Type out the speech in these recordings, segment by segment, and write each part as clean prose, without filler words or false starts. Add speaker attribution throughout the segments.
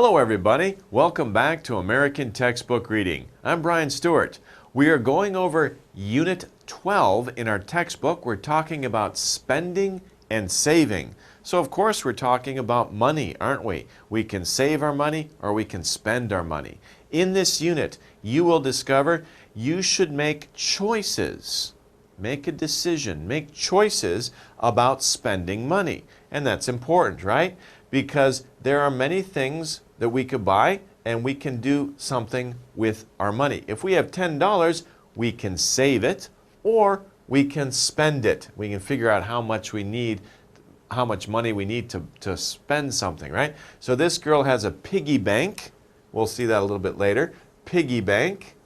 Speaker 1: Hello everybody, welcome back to American Textbook Reading. I'm Brian Stuart. We are going over Unit 12 in our textbook. We're talking about spending and saving. So of course we're talking about money, aren't we? We can save our money or we can spend our money. In this unit, you will discover you should make choices. Make a decision, make choices about spending money. And that's important, right? Because there are many things that we could buy and we can do something with our money. If we have $10, we can save it or we can spend it. We can figure out how much money we need to spend something, right? So this girl has a piggy bank. We'll see that a little bit later. Piggy bank.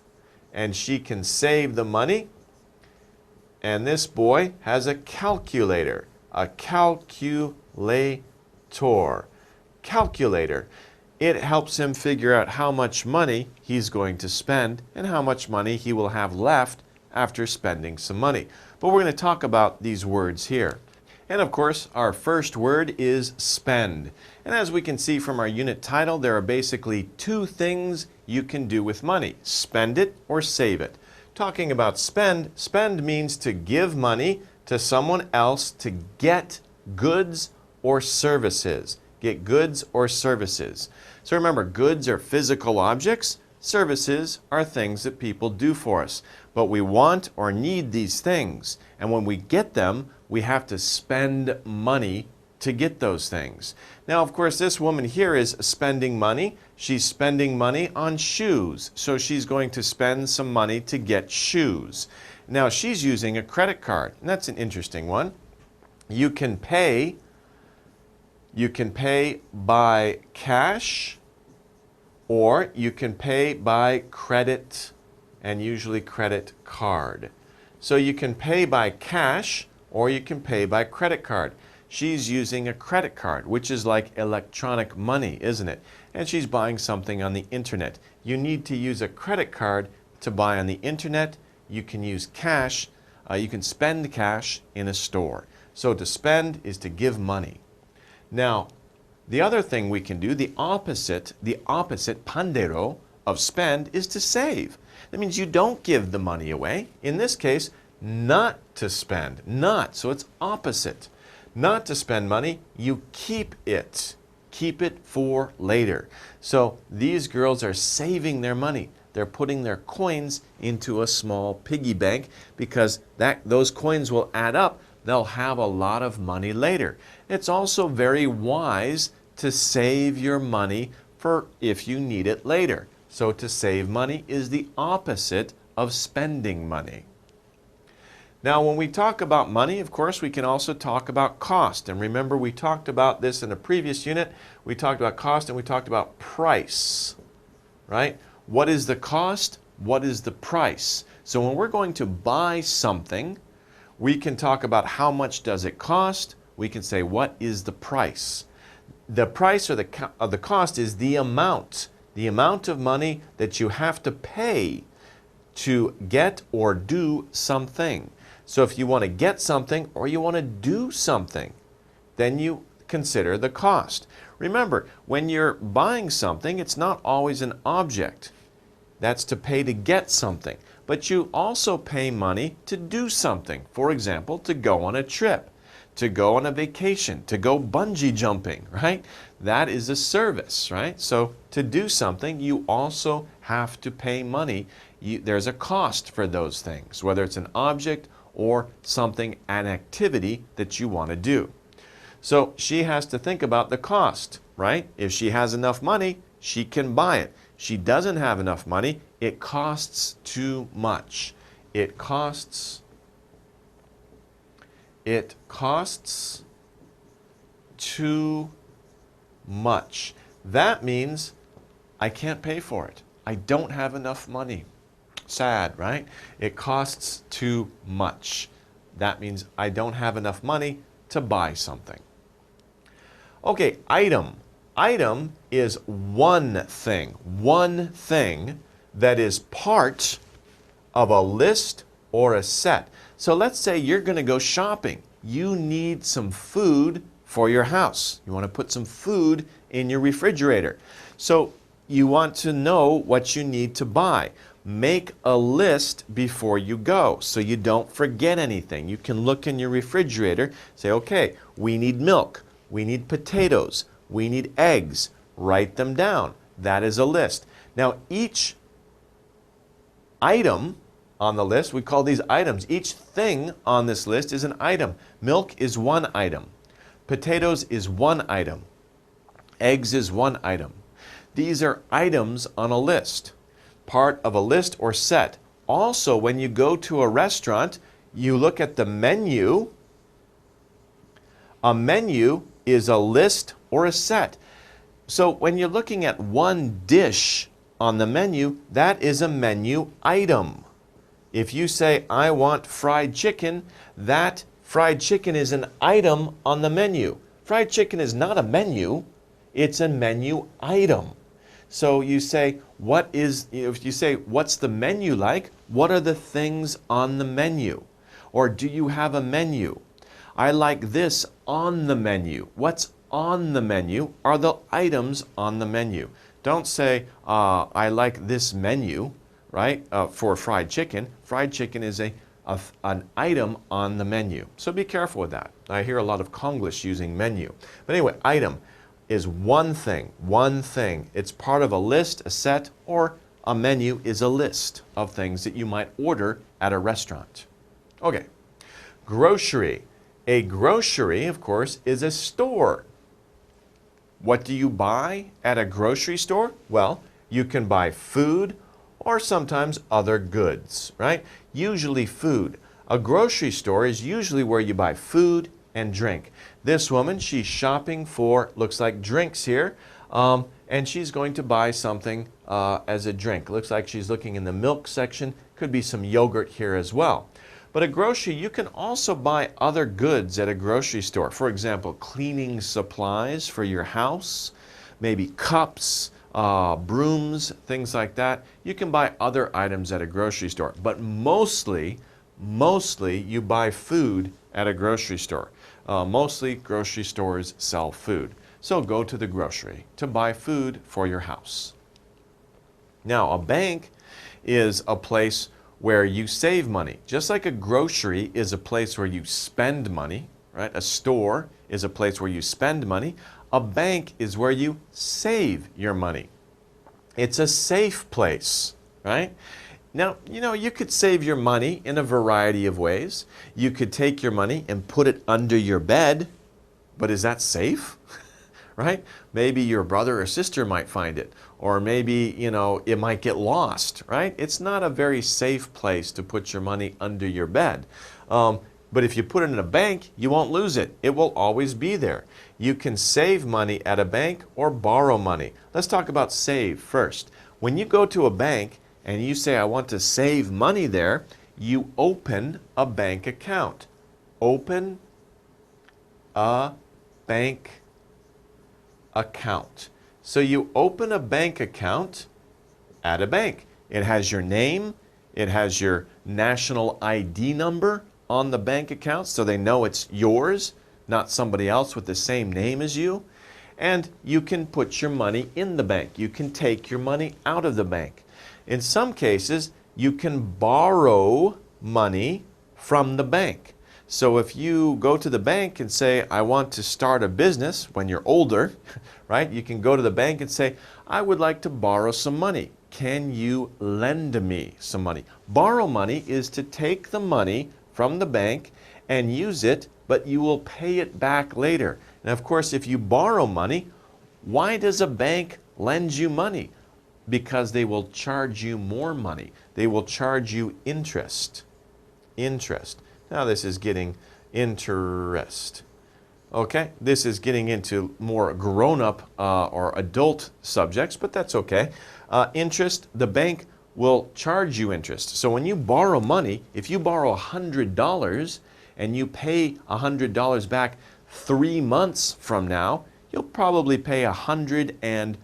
Speaker 1: And she can save the money. And this boy has a calculator. A calculator. Calculator. It helps him figure out how much money he's going to spend and how much money he will have left after spending some money. But we're going to talk about these words here. And of course, our first word is spend. And as we can see from our unit title, there are basically two things you can do with money. Spend it or save it. Talking about spend, spend means to give money to someone else to get goods or services. Get goods or services. So remember, goods are physical objects. Services are things that people do for us. But we want or need these things. And when we get them, we have to spend money to get those things. Now, of course, this woman here is spending money. She's spending money on shoes. So she's going to spend some money to get shoes. Now, she's using a credit card. And that's an interesting one. You can pay by cash or you can pay by credit and usually credit card. So you can pay by cash or you can pay by credit card. She's using a credit card, which is like electronic money, isn't it? And she's buying something on the internet. You need to use a credit card to buy on the internet. You can use cash. You can spend cash in a store. So to spend is to give money. Now, the other thing we can do, the opposite, pandero, of spend is to save. That means you don't give the money away. In this case, not to spend. Not. So it's opposite. Not to spend money, you keep it. Keep it for later. So these girls are saving their money. They're putting their coins into a small piggy bank because those coins will add up. They'll have a lot of money later. It's also very wise to save your money for if you need it later. So to save money is the opposite of spending money. Now, when we talk about money, of course, we can also talk about cost. And remember, we talked about this in a previous unit. We talked about cost and we talked about price, right? What is the cost? What is the price? So when we're going to buy something, we can talk about how much does it cost. We can say, what is the price? The price or the cost is the amount of money that you have to pay to get or do something. So if you want to get something or you want to do something, then you consider the cost. Remember, when you're buying something, it's not always an object. That's to pay to get something. But you also pay money to do something. For example, to go on a trip, to go on a vacation, to go bungee jumping, right? That is a service, right? So to do something, you also have to pay money. There's a cost for those things, whether it's an object or something, an activity that you want to do. So she has to think about the cost, right? If she has enough money, she can buy it. She doesn't have enough money, it costs too much. It costs too much. That means I can't pay for it. I don't have enough money. Sad, right? It costs too much. That means I don't have enough money to buy something. Okay, item. Item is one thing that is part of a list or a set. So let's say you're going to go shopping. You need some food for your house. You want to put some food in your refrigerator. So you want to know what you need to buy. Make a list before you go so you don't forget anything. You can look in your refrigerator, say, okay, we need milk, we need potatoes, we need eggs. Write them down. That is a list. Now, each item on the list, we call these items. Each thing on this list is an item. Milk is one item. Potatoes is one item. Eggs is one item. These are items on a list, part of a list or set. Also, when you go to a restaurant, you look at the menu. A menu is a list or a set. So when you're looking at one dish on the menu, that is a menu item. If you say, I want fried chicken, that fried chicken is an item on the menu. Fried chicken is not a menu, it's a menu item. So you say, if you say, what's the menu like? What are the things on the menu? Or do you have a menu? I like this on the menu. What's on the menu are the items on the menu. Don't say, I like this menu, right, for fried chicken. Fried chicken is an item on the menu. So be careful with that. I hear a lot of Konglish using menu. But anyway, item is one thing, one thing. It's part of a list, a set, or a menu is a list of things that you might order at a restaurant. Okay, grocery. A grocery, of course, is a store. What do you buy at a grocery store? Well, you can buy food or sometimes other goods, right? Usually food. A grocery store is usually where you buy food and drink. This woman, she's shopping for, looks like drinks here, and she's going to buy something as a drink. Looks like she's looking in the milk section. Could be some yogurt here as well. But a grocery, you can also buy other goods at a grocery store. For example, cleaning supplies for your house, maybe cups, brooms, things like that. You can buy other items at a grocery store. But mostly you buy food at a grocery store. Mostly grocery stores sell food. So go to the grocery to buy food for your house. Now, a bank is a place where you save money. Just like a grocery is a place where you spend money, right? A store is a place where you spend money. A bank is where you save your money. It's a safe place, right? Now, you could save your money in a variety of ways. You could take your money and put it under your bed, but is that safe? Right? Maybe your brother or sister might find it, or maybe, it might get lost, right? It's not a very safe place to put your money under your bed. But if you put it in a bank, you won't lose it. It will always be there. You can save money at a bank or borrow money. Let's talk about save first. When you go to a bank and you say, I want to save money there, you open a bank account. Open a bank account. So you open a bank account at a bank. It has your name, it has your national ID number on the bank account so they know it's yours, not somebody else with the same name as you. And you can put your money in the bank. You can take your money out of the bank. In some cases, you can borrow money from the bank. So if you go to the bank and say, I want to start a business when you're older, right? You can go to the bank and say, I would like to borrow some money. Can you lend me some money? Borrow money is to take the money from the bank and use it, but you will pay it back later. And of course, if you borrow money, why does a bank lend you money? Because they will charge you more money. They will charge you interest. Interest. Now this is getting interest. Okay, this is getting into more grown-up or adult subjects, but that's okay. Interest, the bank will charge you interest. So when you borrow money, if you borrow $100 and you pay $100 back 3 months from now, you'll probably pay $103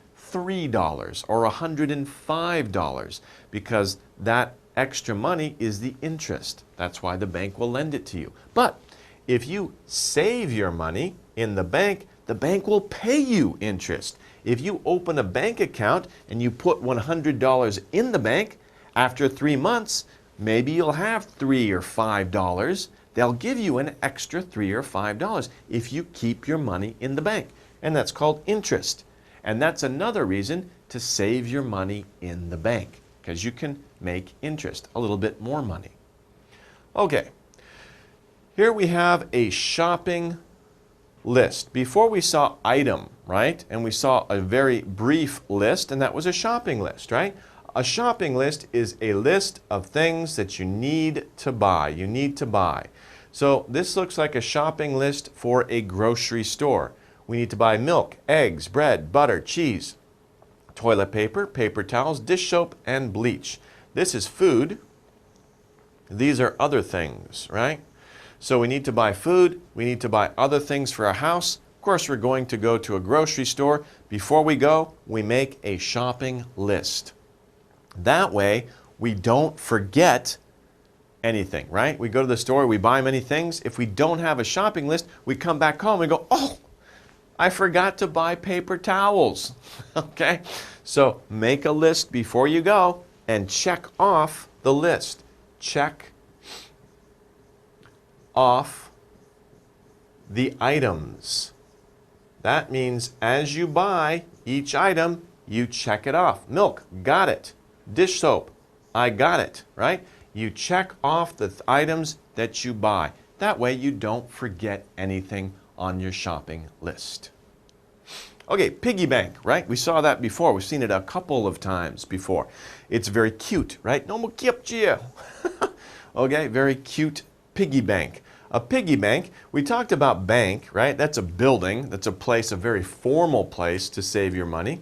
Speaker 1: or $105 because that extra money is the interest. That's why the bank will lend it to you. But if you save your money in the bank, the bank will pay you interest. If you open a bank account and you put $100 in the bank, after 3 months, maybe you'll have $3 or $5. They'll give you an extra $3 or $5 if you keep your money in the bank. And that's called interest. And that's another reason to save your money in the bank, because you can make interest, a little bit more money. Okay, here we have a shopping list. Before we saw item, right? And we saw a very brief list, and that was a shopping list, right? A shopping list is a list of things that you need to buy. You need to buy. So this looks like a shopping list for a grocery store. We need to buy milk, eggs, bread, butter, cheese, toilet paper, paper towels, dish soap, and bleach. This is food. These are other things, right? So we need to buy food. We need to buy other things for our house. Of course, we're going to go to a grocery store. Before we go, we make a shopping list. That way, we don't forget anything, right? We go to the store, we buy many things. If we don't have a shopping list, we come back home and go, oh, I forgot to buy paper towels. Okay? So make a list before you go and check off the list. Check off the items. That means as you buy each item, you check it off. Milk, got it. Dish soap, I got it, right? You check off the items that you buy. That way you don't forget anything on your shopping list. Okay, piggy bank, right? We saw that before. We've seen it a couple of times before. It's very cute, right? No more kiepchia. Okay, very cute piggy bank. A piggy bank, we talked about bank, right? That's a building. That's a place, a very formal place to save your money.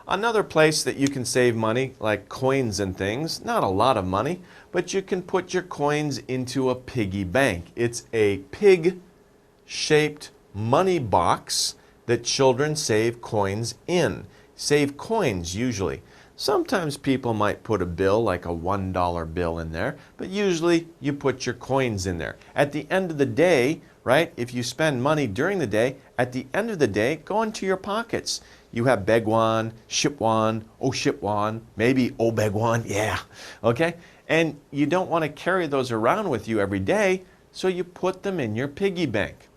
Speaker 1: Another place that you can save money, like coins and things, not a lot of money, but you can put your coins into a piggy bank. It's a pig-shaped money box that children save coins in. Save coins usually. Sometimes people might put a bill, like a $1 bill in there, but usually you put your coins in there. At the end of the day, right, if you spend money during the day, at the end of the day, go into your pockets. You have begwan, shipwan, oh shipwan, maybe oh begwan, yeah, okay? And you don't want to carry those around with you every day, so you put them in your piggy bank.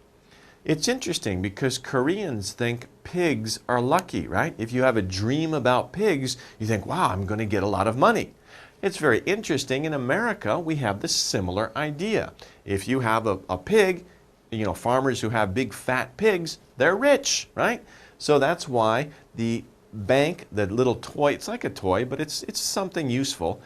Speaker 1: It's interesting because Koreans think pigs are lucky, right? If you have a dream about pigs, you think, wow, I'm going to get a lot of money. It's very interesting. In America, we have this similar idea. If you have a pig, you know, farmers who have big fat pigs, they're rich, right? So that's why the bank, the little toy, it's like a toy, but it's something useful.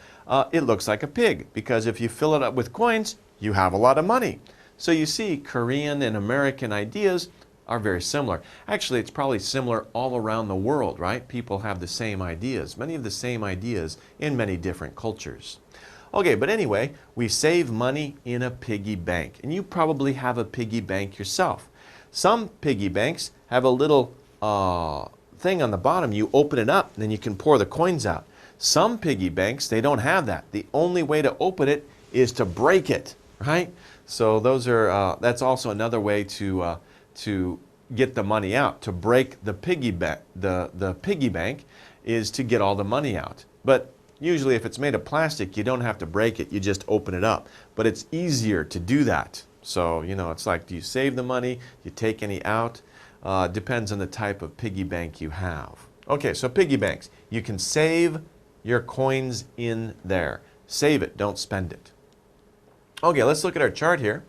Speaker 1: It looks like a pig because if you fill it up with coins, you have a lot of money. So you see, Korean and American ideas are very similar. Actually, it's probably similar all around the world, right? People have the same ideas, many of the same ideas in many different cultures. Okay, but anyway, we save money in a piggy bank. And you probably have a piggy bank yourself. Some piggy banks have a little thing on the bottom. You open it up, and then you can pour the coins out. Some piggy banks, they don't have that. The only way to open it is to break it, right? So those are that's also another way to get the money out. To break the piggy bank, the piggy bank is to get all the money out. But usually, if it's made of plastic, you don't have to break it. You just open it up. But it's easier to do that. So you know, it's like, do you save the money? Do you take any out? Depends on the type of piggy bank you have. Okay, so piggy banks. You can save your coins in there. Save it, don't spend it. Okay, let's look at our chart here.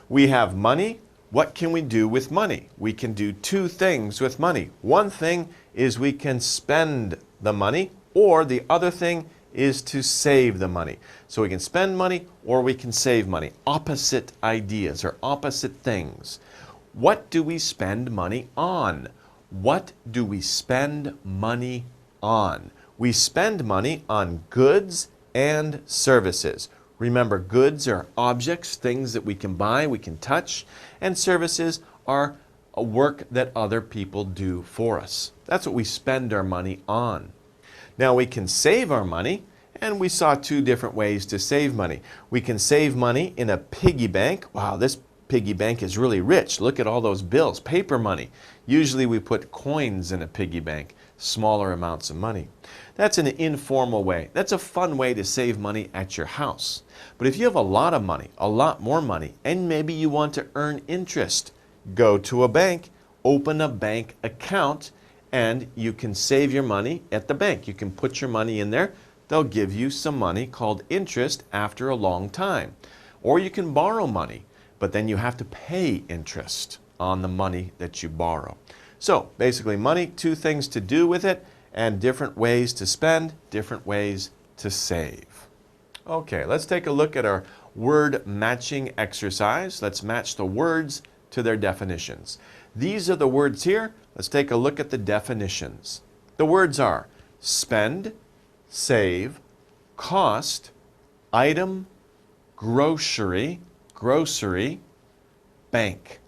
Speaker 1: We have money. What can we do with money? We can do two things with money. One thing is we can spend the money, or the other thing is to save the money. So we can spend money or we can save money. Opposite ideas or opposite things. What do we spend money on? What do we spend money on? We spend money on goods and services. Remember, goods are objects, things that we can buy, we can touch, and services are a work that other people do for us. That's what we spend our money on. Now we can save our money, and we saw two different ways to save money. We can save money in a piggy bank. Wow, this piggy bank is really rich. Look at all those bills, paper money. Usually we put coins in a piggy bank, smaller amounts of money. That's an informal way. That's a fun way to save money at your house. But if you have a lot of money, a lot more money, and maybe you want to earn interest, go to a bank, open a bank account, and you can save your money at the bank. You can put your money in there. They'll give you some money called interest after a long time. Or you can borrow money, but then you have to pay interest on the money that you borrow. So basically money, two things to do with it, and different ways to spend, different ways to save. Okay, let's take a look at our word matching exercise. Let's match the words to their definitions. These are the words here. Let's take a look at the definitions. The words are spend, save, cost, item, grocery, bank.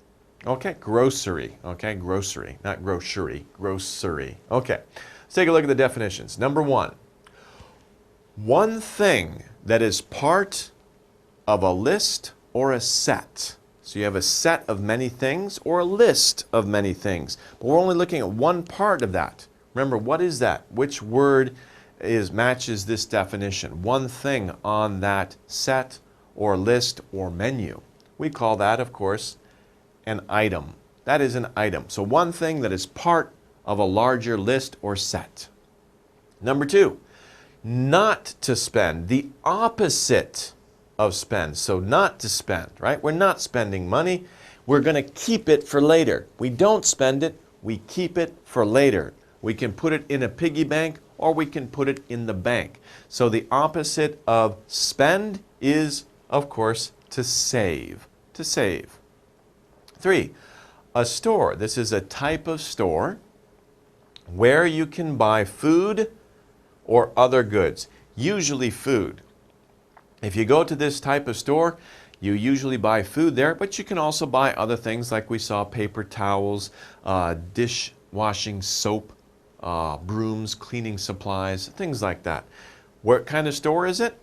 Speaker 1: Okay, grocery. Okay, grocery, not grocery, grocery. Okay, let's take a look at the definitions. Number one thing that is part of a list or a set. So you have a set of many things or a list of many things. But we're only looking at one part of that. Remember, what is that? Which word matches this definition? One thing on that set or list or menu. We call that, of course, an item. That is an item. So one thing that is part of a larger list or set. Number two, not to spend. The opposite of spend. So not to spend, right? We're not spending money. We're going to keep it for later. We don't spend it. We keep it for later. We can put it in a piggy bank or we can put it in the bank. So the opposite of spend is, of course, to save. To save. Three, a store. This is a type of store where you can buy food or other goods, usually food. If you go to this type of store, you usually buy food there, but you can also buy other things like we saw, paper towels, dishwashing soap, brooms, cleaning supplies, things like that. What kind of store is it?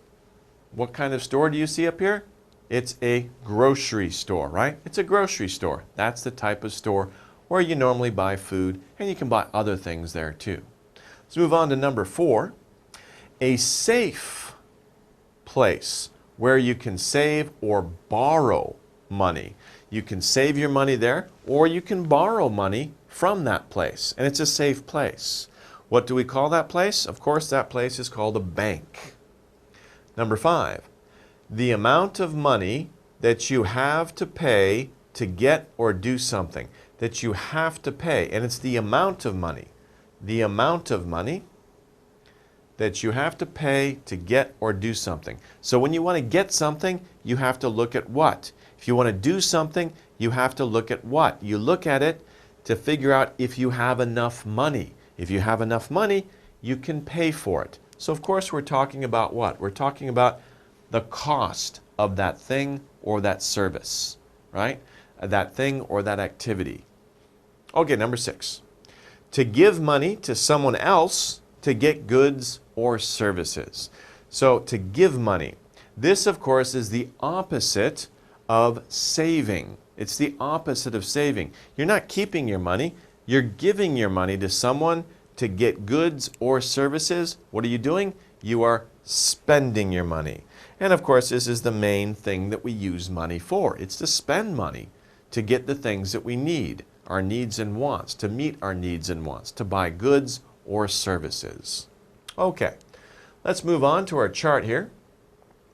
Speaker 1: What kind of store do you see up here? It's a grocery store, right? It's a grocery store. That's the type of store where you normally buy food, and you can buy other things there too. Let's move on to number four. A safe place where you can save or borrow money. You can save your money there, or you can borrow money from that place, and it's a safe place. What do we call that place? Of course, that place is called a bank. Number five, the amount of money that you have to pay to get or do something. That you have to pay, and it's the amount of money. The amount of money that you have to pay to get or do something. So when you want to get something, you have to look at what? If you want to do something, you have to look at what? You look at it to figure out if you have enough money. If you have enough money, you can pay for it. So of course we're talking about what? We're talking about the cost of that thing or that service, right? That thing or that activity. Okay, number six. To give money to someone else to get goods or services. So to give money. This, of course, is the opposite of saving. It's the opposite of saving. You're not keeping your money. You're giving your money to someone to get goods or services. What are you doing? You are spending your money. And of course, this is the main thing that we use money for. It's to spend money to get the things that we need, our needs and wants, to meet our needs and wants, to buy goods or services. Okay, let's move on to our chart here.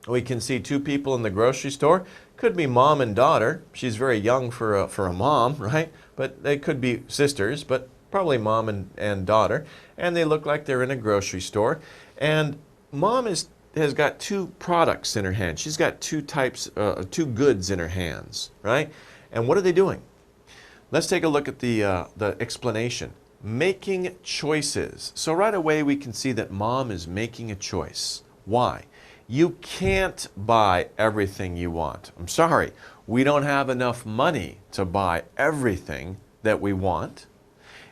Speaker 1: We can see two people in the grocery store. Could be mom and daughter. She's very young for a mom, right? But they could be sisters, but probably mom and daughter. And they look like they're in a grocery store. And mom has got two products in her hand. She's got two goods in her hands, right? And what are they doing? Let's take a look at the explanation. Making choices. So right away we can see that mom is making a choice. Why? You can't buy everything you want. I'm sorry, we don't have enough money to buy everything that we want.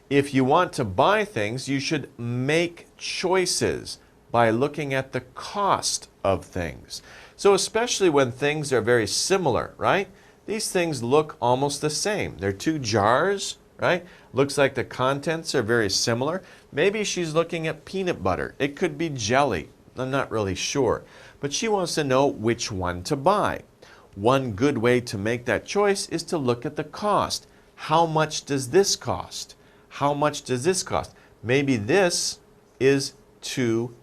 Speaker 1: If you want to buy things, you should make choices by looking at the cost of things. So especially when things are very similar, right? These things look almost the same. They're two jars, right? Looks like the contents are very similar. Maybe she's looking at peanut butter. It could be jelly. I'm not really sure. But she wants to know which one to buy. One good way to make that choice is to look at the cost. How much does this cost? How much does this cost? Maybe this is $2.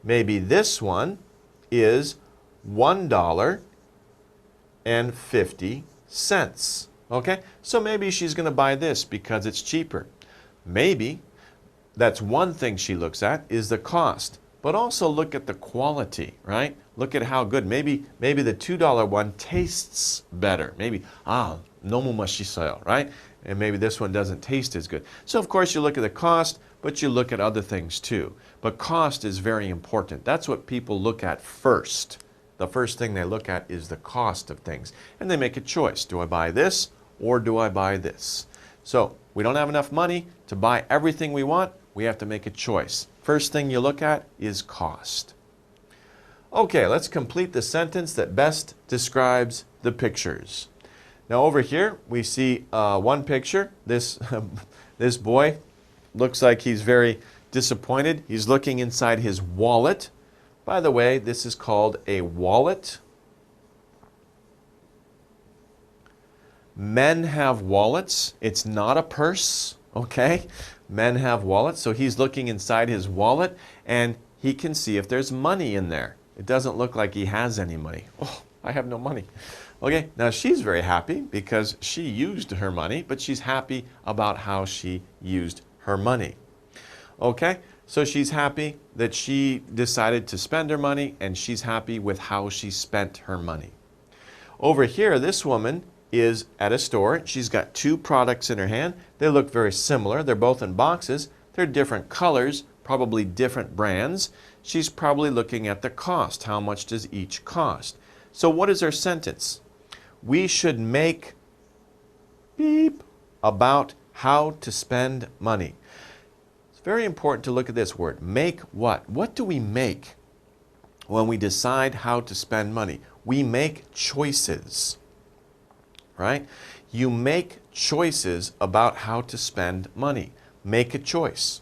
Speaker 1: Maybe this one is $1.50. Okay? So maybe she's going to buy this because it's cheaper. Maybe that's one thing she looks at is the cost. But also look at the quality, right? Look at how good. Maybe the $2 one tastes better. Maybe, 너무 맛있어요, right? And maybe this one doesn't taste as good. So of course you look at the cost, but you look at other things too. But cost is very important. That's what people look at first. The first thing they look at is the cost of things. And they make a choice. Do I buy this or do I buy this? So we don't have enough money to buy everything we want. We have to make a choice. First thing you look at is cost. Okay, let's complete the sentence that best describes the pictures. Now over here we see one picture. This boy looks like he's very disappointed. He's looking inside his wallet. By the way, this is called a wallet. Men have wallets. It's not a purse, okay? Men have wallets, so he's looking inside his wallet and he can see if there's money in there. It doesn't look like he has any money. Oh, I have no money. Okay, now she's very happy because she used her money, but she's happy about how she used her money. Okay, so she's happy that she decided to spend her money and she's happy with how she spent her money. Over here, this woman is at a store. She's got two products in her hand. They look very similar. They're both in boxes. They're different colors, probably different brands. She's probably looking at the cost. How much does each cost? So what is our sentence? We should make beep about how to spend money. It's very important to look at this word. Make what? What do we make when we decide how to spend money? We make choices, right? You make choices about how to spend money. Make a choice.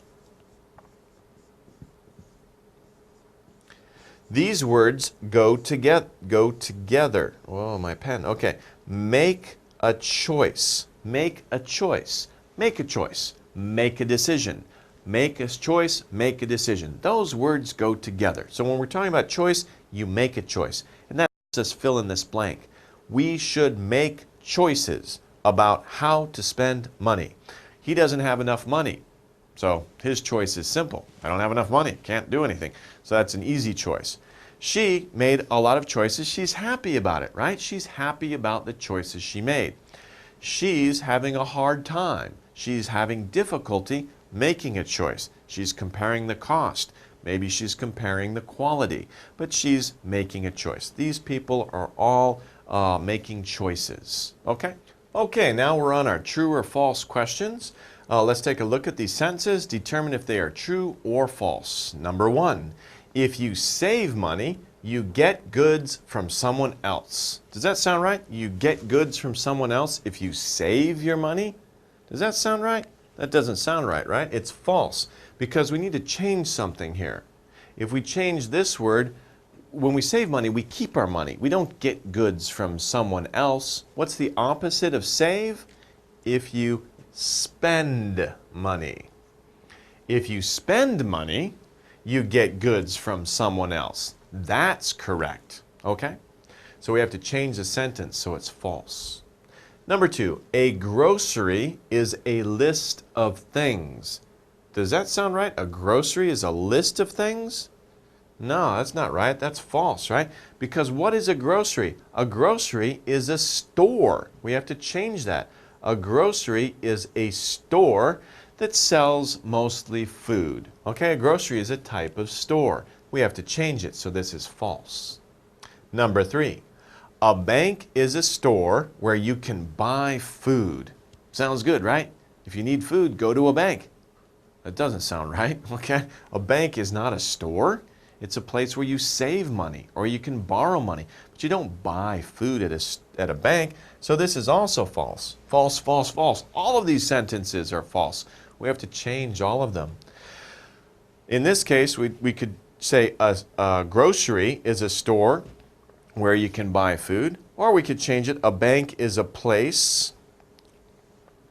Speaker 1: These words go together. Oh, my pen. Okay. Make a choice. Make a choice. Make a choice. Make a decision. Make a choice. Make a decision. Those words go together. So when we're talking about choice, you make a choice. And that helps us fill in this blank. We should make choices about how to spend money. He doesn't have enough money. So his choice is simple. I don't have enough money. Can't do anything. So that's an easy choice. She made a lot of choices. She's happy about it, right? She's happy about the choices she made. She's having a hard time. She's having difficulty making a choice. She's comparing the cost. Maybe she's comparing the quality. But she's making a choice. These people are all making choices. Okay? Okay, now we're on our true or false questions. Let's take a look at these sentences. Determine if they are true or false. Number one, if you save money, you get goods from someone else. Does that sound right? You get goods from someone else if you save your money? Does that sound right? That doesn't sound right, right? It's false because we need to change something here. If we change this word, when we save money, we keep our money. We don't get goods from someone else. What's the opposite of save? If you spend money. If you spend money, you get goods from someone else. That's correct. Okay? So we have to change the sentence so it's false. Number two, a grocery is a list of things. Does that sound right? A grocery is a list of things? No, that's not right. That's false, right? Because what is a grocery? A grocery is a store. We have to change that. A grocery is a store that sells mostly food. Okay, a grocery is a type of store. We have to change it, so this is false. Number three, a bank is a store where you can buy food. Sounds good, right? If you need food, go to a bank. That doesn't sound right, okay? A bank is not a store. It's a place where you save money or you can borrow money, but you don't buy food at a bank. So this is also false. False, false, false. All of these sentences are false. We have to change all of them. In this case, we could say a grocery is a store where you can buy food, or we could change it. A bank is a place.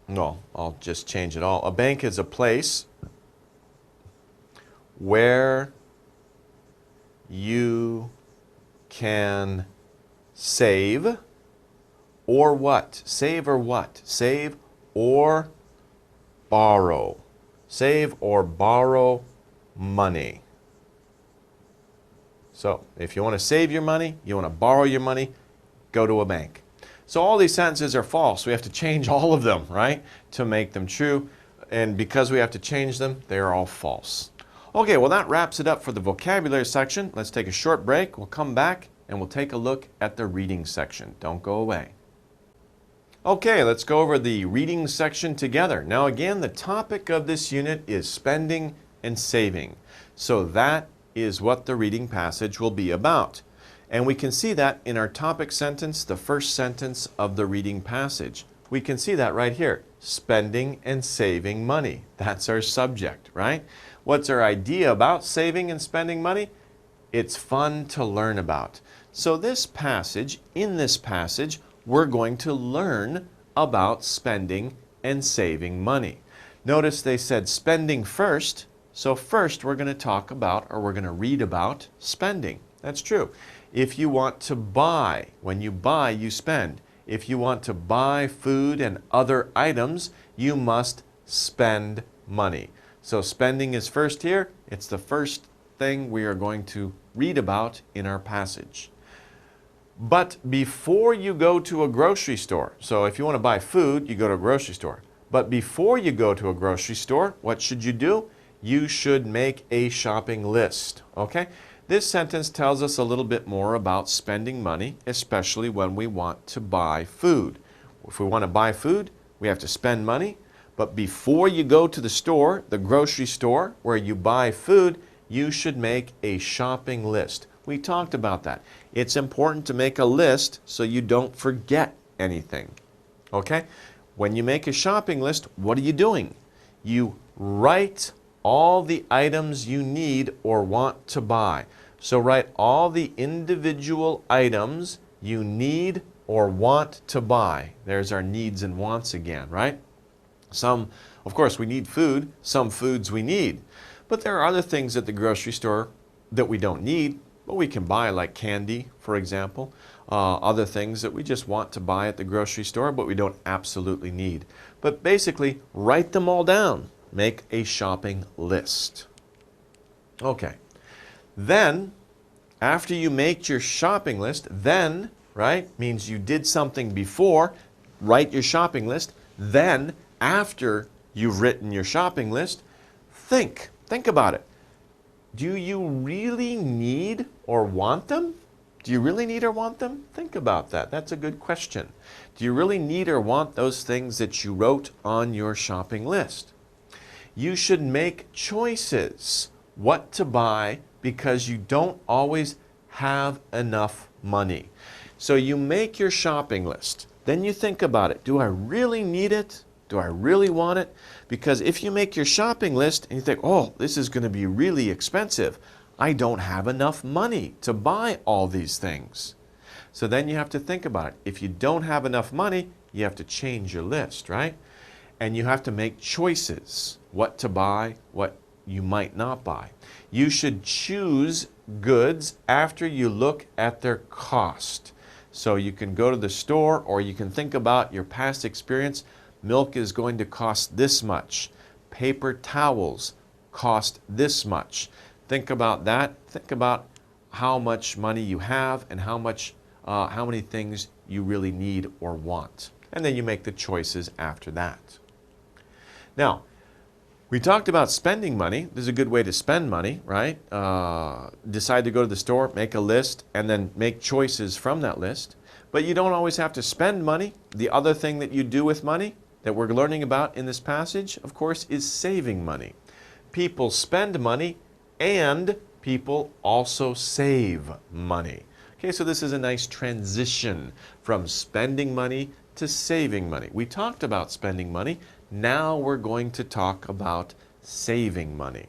Speaker 1: No, I'll just change it all. A bank is a place where you can save or what? Save or what? Save or borrow. Save or borrow money. So if you want to save your money, you want to borrow your money, go to a bank. So all these sentences are false. We have to change all of them, right, to make them true. And because we have to change them, they are all false. Okay, well that wraps it up for the vocabulary section. Let's take a short break. We'll come back and we'll take a look at the reading section. Don't go away. Okay, let's go over the reading section together. Now again, the topic of this unit is spending and saving. So that is what the reading passage will be about. And we can see that in our topic sentence, the first sentence of the reading passage. We can see that right here, spending and saving money. That's our subject, right? What's our idea about saving and spending money? It's fun to learn about. So this passage, in this passage, we're going to learn about spending and saving money. Notice they said spending first. So first we're going to talk about, or we're going to read about, spending. That's true. If you want to buy, when you buy, you spend. If you want to buy food and other items, you must spend money. So spending is first here. It's the first thing we are going to read about in our passage. But before you go to a grocery store, so if you want to buy food, you go to a grocery store. But before you go to a grocery store, what should you do? You should make a shopping list, okay? This sentence tells us a little bit more about spending money, especially when we want to buy food. If we want to buy food, we have to spend money. But before you go to the store, the grocery store, where you buy food, you should make a shopping list. We talked about that. It's important to make a list so you don't forget anything, okay? When you make a shopping list, what are you doing? You write all the items you need or want to buy. So write all the individual items you need or want to buy. There's our needs and wants again, right? Some, of course, we need food. Some foods we need. But there are other things at the grocery store that we don't need, but we can buy, like candy, for example. Other things that we just want to buy at the grocery store, but we don't absolutely need. But basically, write them all down. Make a shopping list. Okay. Then, after you make your shopping list, then, right, means you did something before, write your shopping list. Then, after you've written your shopping list, think about it. Do you really need or want them? Do you really need or want them? Think about that. That's a good question. Do you really need or want those things that you wrote on your shopping list? You should make choices what to buy because you don't always have enough money. So you make your shopping list. Then you think about it. Do I really need it? Do I really want it? Because if you make your shopping list and you think, oh, this is going to be really expensive, I don't have enough money to buy all these things. So then you have to think about it. If you don't have enough money, you have to change your list, right? And you have to make choices, what to buy, what you might not buy. You should choose goods after you look at their cost. So you can go to the store or you can think about your past experience. Milk is going to cost this much. Paper towels cost this much. Think about that. Think about how much money you have and how many things you really need or want. And then you make the choices after that. Now, we talked about spending money. This is a good way to spend money, right? Decide to go to the store, make a list, and then make choices from that list. But you don't always have to spend money. The other thing that you do with money that we're learning about in this passage, of course, is saving money. People spend money and people also save money. Okay, so this is a nice transition from spending money to saving money. We talked about spending money. Now we're going to talk about saving money.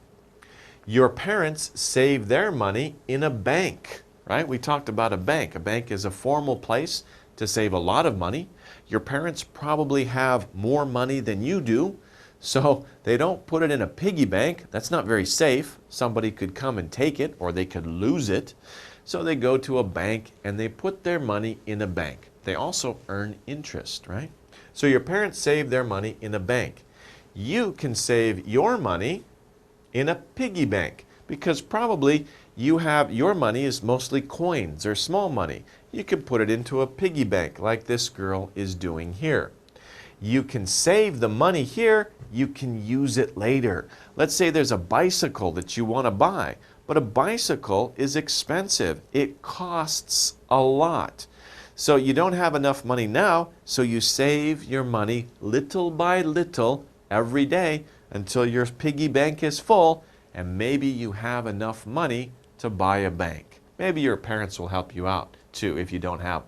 Speaker 1: Your parents save their money in a bank, right? We talked about a bank. A bank is a formal place to save a lot of money. Your parents probably have more money than you do, so they don't put it in a piggy bank. That's not very safe. Somebody could come and take it, or they could lose it. So they go to a bank and they put their money in a bank. They also earn interest, right? So your parents save their money in a bank. You can save your money in a piggy bank because probably your money is mostly coins or small money. You can put it into a piggy bank like this girl is doing here. You can save the money here, you can use it later. Let's say there's a bicycle that you want to buy, but a bicycle is expensive. It costs a lot. So you don't have enough money now, so you save your money little by little every day until your piggy bank is full, and maybe you have enough money to buy a bank. Maybe your parents will help you out too if you don't have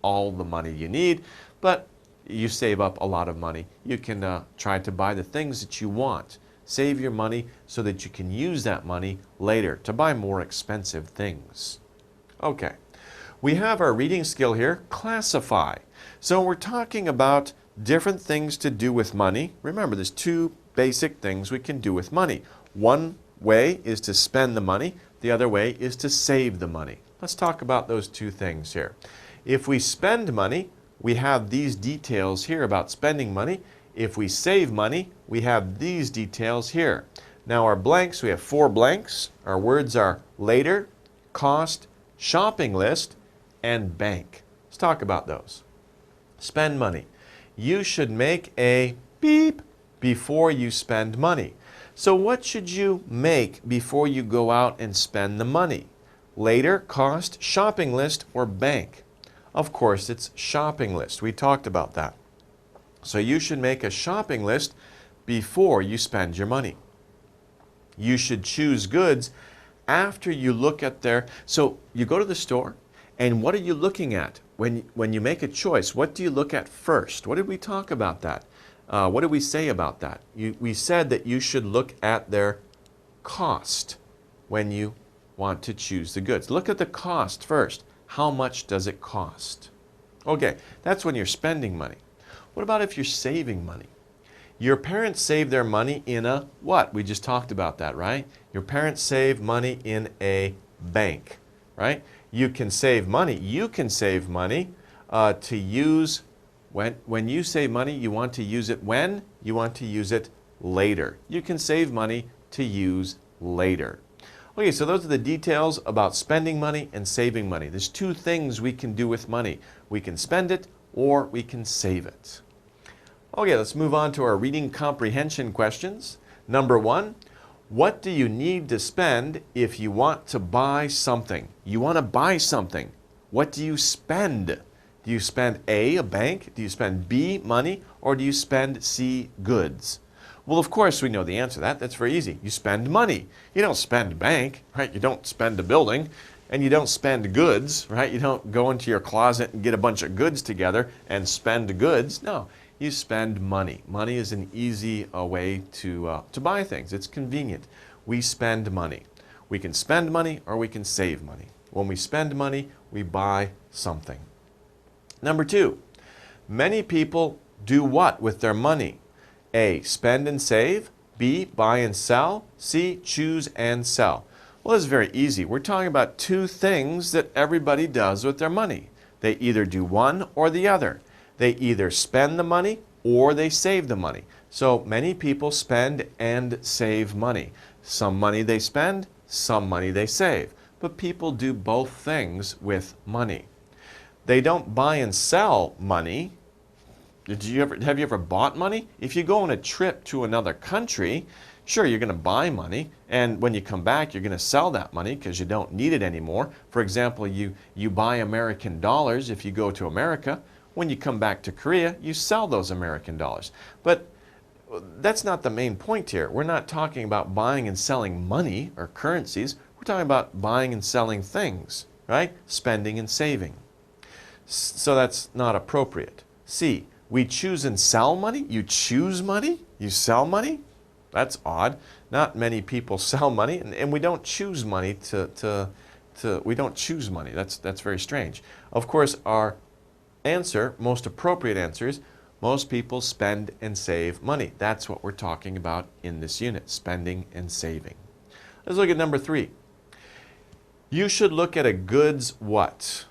Speaker 1: all the money you need, but you save up a lot of money. You can try to buy the things that you want. Save your money so that you can use that money later to buy more expensive things. Okay, we have our reading skill here, classify. So we're talking about different things to do with money. Remember, there's two basic things we can do with money. One way is to spend the money. The other way is to save the money. Let's talk about those two things here. If we spend money, we have these details here about spending money. If we save money, we have these details here. Now our blanks, we have 4 blanks. Our words are later, cost, shopping list, and bank. Let's talk about those. Spend money. You should make a beep before you spend money. So what should you make before you go out and spend the money? Later, cost, shopping list, or bank? Of course, it's shopping list. We talked about that. So you should make a shopping list before you spend your money. You should choose goods after you look at so you go to the store, and what are you looking at? When you make a choice, what do you look at first? What did we talk about that? What did we say about that? We said that you should look at their cost when you want to choose the goods. Look at the cost first. How much does it cost? Okay, that's when you're spending money. What about if you're saving money? Your parents save their money in a what? We just talked about that, right? Your parents save money in a bank, right? You can save money. You can save money to use when you save money, you want to use it when? You want to use it later. You can save money to use later. Okay, so those are the details about spending money and saving money. There's 2 things we can do with money. We can spend it or we can save it. Okay, let's move on to our reading comprehension questions. Number 1, what do you need to spend if you want to buy something? You want to buy something. What do you spend? Do you spend A, a bank? Do you spend B, money? Or do you spend C, goods? Well, of course, we know the answer to that. That's very easy. You spend money. You don't spend bank, right? You don't spend a building, and you don't spend goods, right? You don't go into your closet and get a bunch of goods together and spend goods. No, you spend money. Money is an easy way to buy things. It's convenient. We spend money. We can spend money or we can save money. When we spend money, we buy something. Number 2, many people do what with their money? A, spend and save. B, buy and sell. C, choose and sell. Well, this is very easy. We're talking about 2 things that everybody does with their money. They either do one or the other. They either spend the money or they save the money. So many people spend and save money. Some money they spend, some money they save. But people do both things with money. They don't buy and sell money. Have you ever bought money? If you go on a trip to another country, sure, you're going to buy money, and when you come back, you're going to sell that money because you don't need it anymore. For example, you buy American dollars if you go to America. When you come back to Korea, you sell those American dollars. But that's not the main point here. We're not talking about buying and selling money or currencies. We're We're talking about buying and selling things, right? Spending and saving. So that's not appropriate. C, we choose and sell money. You choose money? You sell money? That's odd. Not many people sell money, and we don't choose money we don't choose money. That's very strange. Of course, our answer, most appropriate answer is most people spend and save money. That's what we're talking about in this unit, spending and saving. Let's look at number 3. You should look at a good's what?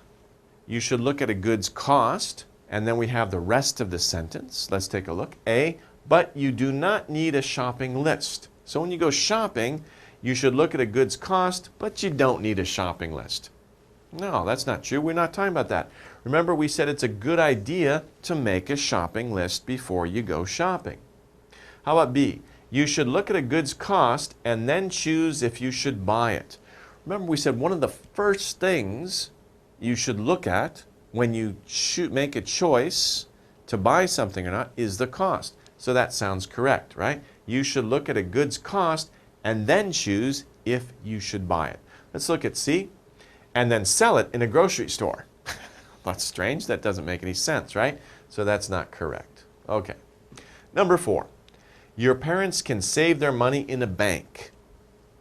Speaker 1: You should look at a good's cost, and then we have the rest of the sentence. Let's take a look. A, but you do not need a shopping list. So when you go shopping, you should look at a good's cost, but you don't need a shopping list. No, that's not true. We're not talking about that. Remember, we said it's a good idea to make a shopping list before you go shopping. How about B? You should look at a good's cost and then choose if you should buy it. Remember, we said one of the first things you should look at when you make a choice to buy something or not is the cost. So that sounds correct, right? You should look at a good's cost and then choose if you should buy it. Let's look at C. And then sell it in a grocery store. That's strange. That doesn't make any sense, right? So that's not correct. Okay. Number 4. Your parents can save their money in a bank.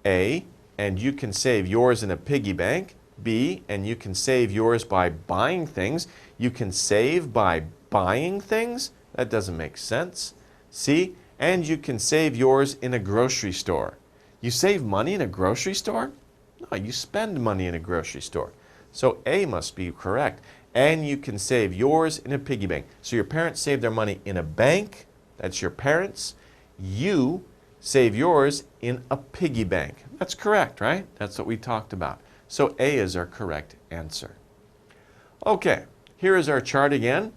Speaker 1: A, and you can save yours in a piggy bank. B, and you can save yours by buying things. You can save by buying things? That doesn't make sense. C, and you can save yours in a grocery store. You save money in a grocery store? No, you spend money in a grocery store. So A must be correct. And you can save yours in a piggy bank. So your parents save their money in a bank. That's your parents. You save yours in a piggy bank. That's correct, right? That's what we talked about. So A is our correct answer. Okay, here is our chart again.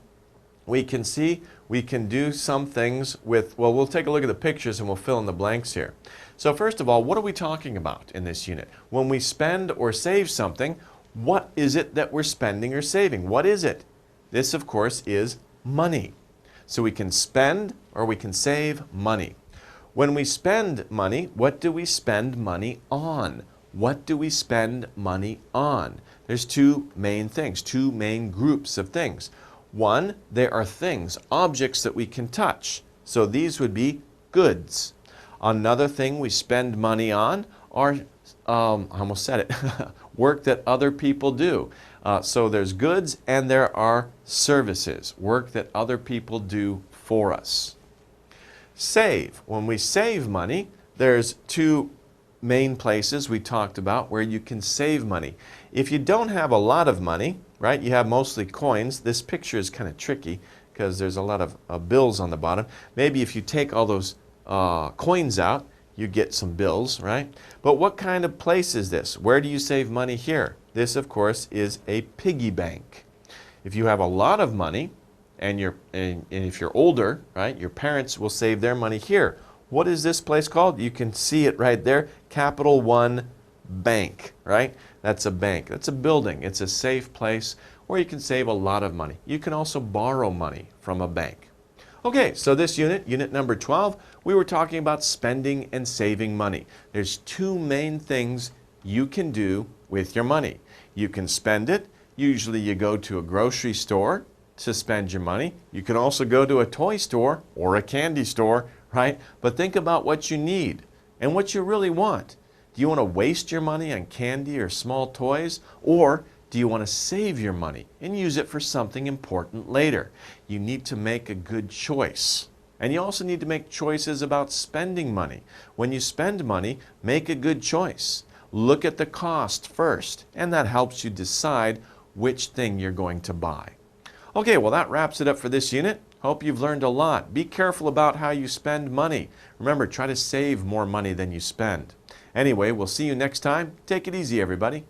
Speaker 1: We can see we can do some things with, well, we'll take a look at the pictures and we'll fill in the blanks here. So first of all, what are we talking about in this unit? When we spend or save something, what is it that we're spending or saving? What is it? This, of course, is money. So we can spend or we can save money. When we spend money, what do we spend money on? What do we spend money on? There's two main things, two main groups of things. One, there are things, objects that we can touch. So these would be goods. Another thing we spend money on are, I almost said it, work that other people do. So there's goods and there are services, work that other people do for us. Save. When we save money, there's two main places we talked about where you can save money. If you don't have a lot of money, right, you have mostly coins. This picture is kind of tricky because there's a lot of bills on the bottom. Maybe if you take all those coins out, you get some bills, right? But what kind of place is this? Where do you save money here? This, of course, is a piggy bank. If you have a lot of money and if you're older, right, your parents will save their money here. What is this place called? You can see it right there, Capital One Bank, right? That's a bank. That's a building. It's a safe place where you can save a lot of money. You can also borrow money from a bank. Okay, so this unit number 12, we were talking about spending and saving money. There's two main things you can do with your money. You can spend it. Usually you go to a grocery store to spend your money. You can also go to a toy store or a candy store, right? But think about what you need and what you really want. Do you want to waste your money on candy or small toys? Or do you want to save your money and use it for something important later? You need to make a good choice. And you also need to make choices about spending money. When you spend money, make a good choice. Look at the cost first, and that helps you decide which thing you're going to buy. Okay, well that wraps it up for this unit. Hope you've learned a lot. Be careful about how you spend money. Remember, try to save more money than you spend. Anyway, we'll see you next time. Take it easy, everybody.